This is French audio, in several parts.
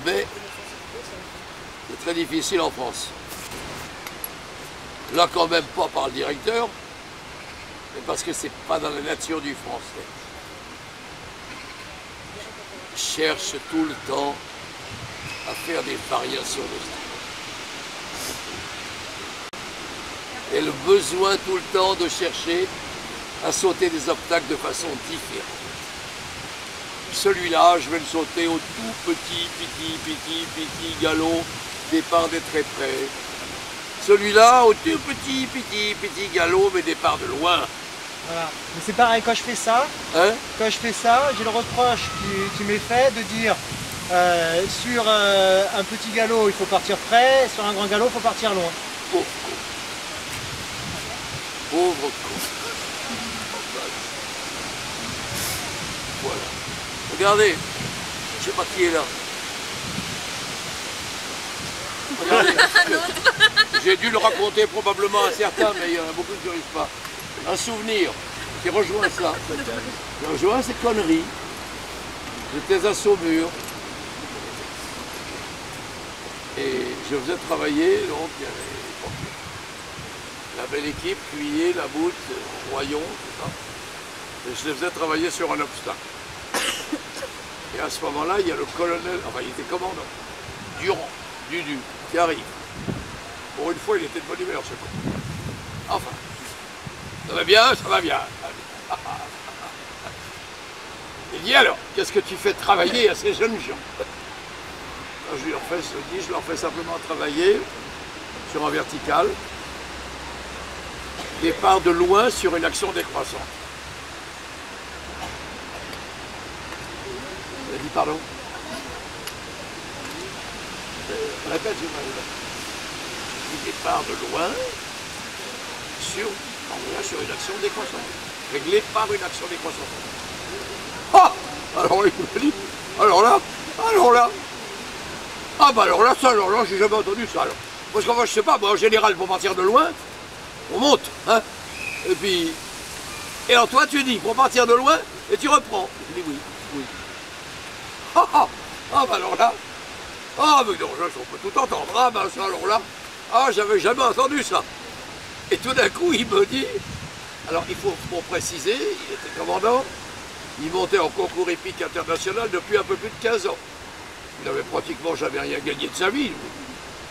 Mais c'est très difficile en France. Là, quand même pas par le directeur, mais parce que c'est pas dans la nature du français. Il cherche tout le temps à faire des variations de style. Et le besoin tout le temps de chercher à sauter des obstacles de façon différente. Celui-là, je vais le sauter au tout petit galop, départ des très près. Celui-là, au tout petit galop, mais départ de loin. Voilà. Mais c'est pareil, quand je fais ça, j'ai le reproche qui m'est fait de dire sur un petit galop, il faut partir près, sur un grand galop, il faut partir loin. Pauvre con. Pauvre con. Voilà. Regardez, je sais pas qui est là. Regardez, j'ai dû le raconter probablement à certains, mais il y en a beaucoup qui n'y arrivent pas. Un souvenir qui rejoint ça. Qui rejoint ces conneries. J'étais à Saumur. Et je faisais travailler, donc il y avait la belle équipe, Cuillet, Laboute, Royon, tout ça. Et je les faisais travailler sur un obstacle. Et à ce moment-là, il y a le colonel, enfin il était commandant, Durand, Dudu, qui arrive. Pour une fois, il était de bonne humeur, ce con. Enfin, ça va bien, ça va bien. Il dit alors, qu'est-ce que tu fais travailler à ces jeunes gens? Je leur fais simplement travailler sur un vertical, départ de loin sur une action décroissante. Il a dit pardon. Répète, je départ de loin sur une action décroissante. Réglé par une action décroissante. Ah! Alors il m'a dit, alors là, ah bah alors là, j'ai jamais entendu ça alors. Parce qu'en fait, je sais pas, moi en général, pour partir de loin, on monte, hein. Et puis, et alors toi tu dis, pour partir de loin, et tu reprends. Je dis oui. Ah bah alors là, ah mais non, on peut tout entendre, ah bah ça alors là, ah j'avais jamais entendu ça. Et tout d'un coup, il me dit, alors il faut pour préciser, il était commandant, il montait en concours épique international depuis un peu plus de 15 ans. Il n'avait pratiquement jamais rien gagné de sa vie.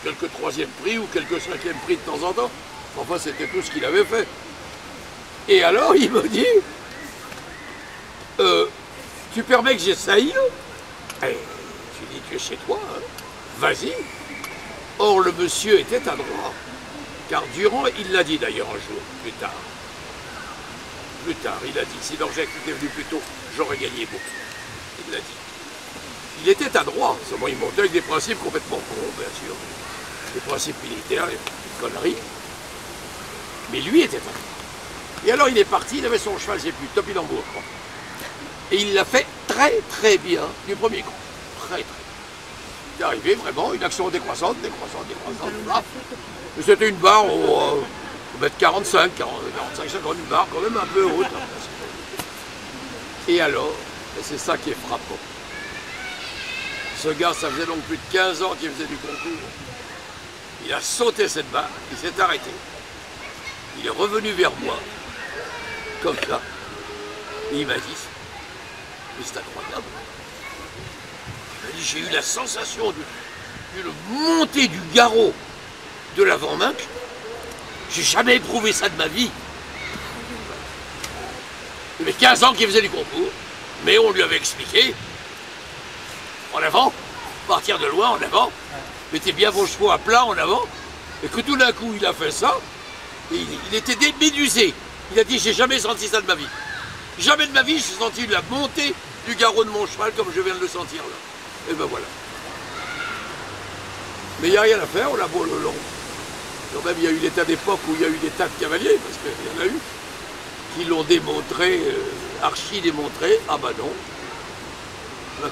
Quelques troisième prix ou quelques cinquième prix de temps en temps. Enfin, c'était tout ce qu'il avait fait. Et alors, il me dit, tu permets que j'essaye? Et je lui dis, tu es chez toi, hein, vas-y. Or, le monsieur était adroit. Car Durand, il l'a dit d'ailleurs un jour, plus tard, il a dit, si Dorjec était venu plus tôt, j'aurais gagné beaucoup. Il l'a dit. Il était adroit, seulement il montait avec des principes complètement cons, bien sûr. Des principes militaires, des conneries. Mais lui était adroit. Et alors il est parti, il avait son cheval, j'ai plus, Topinambour, quoi. Et il l'a fait très très bien du premier coup. Très très bien. Il est arrivé vraiment, une action décroissante. C'était une barre au mètre 45, 50, une barre quand même un peu haute. Et alors, c'est ça qui est frappant. Ce gars, ça faisait donc plus de 15 ans qu'il faisait du concours. Il a sauté cette barre, il s'est arrêté. Il est revenu vers moi, comme ça. Et il m'a dit, mais c'est incroyable. Il m'a dit, j'ai eu la sensation d'une montée du garrot de l'avant-main. J'ai jamais éprouvé ça de ma vie. Il avait 15 ans qu'il faisait du concours, mais on lui avait expliqué. En avant, partir de loin, en avant, mettez bien vos chevaux à plat en avant, et que tout d'un coup il a fait ça, et il était médusé. Il a dit, j'ai jamais senti ça de ma vie. Jamais de ma vie, j'ai senti la montée du garrot de mon cheval comme je viens de le sentir là. Et ben voilà. Mais il n'y a rien à faire, on a beau le long. Quand même, il y a eu des tas d'époques où il y a eu des tas de cavaliers, parce qu'il y en a eu, qui l'ont démontré, archi démontré, ah bah non.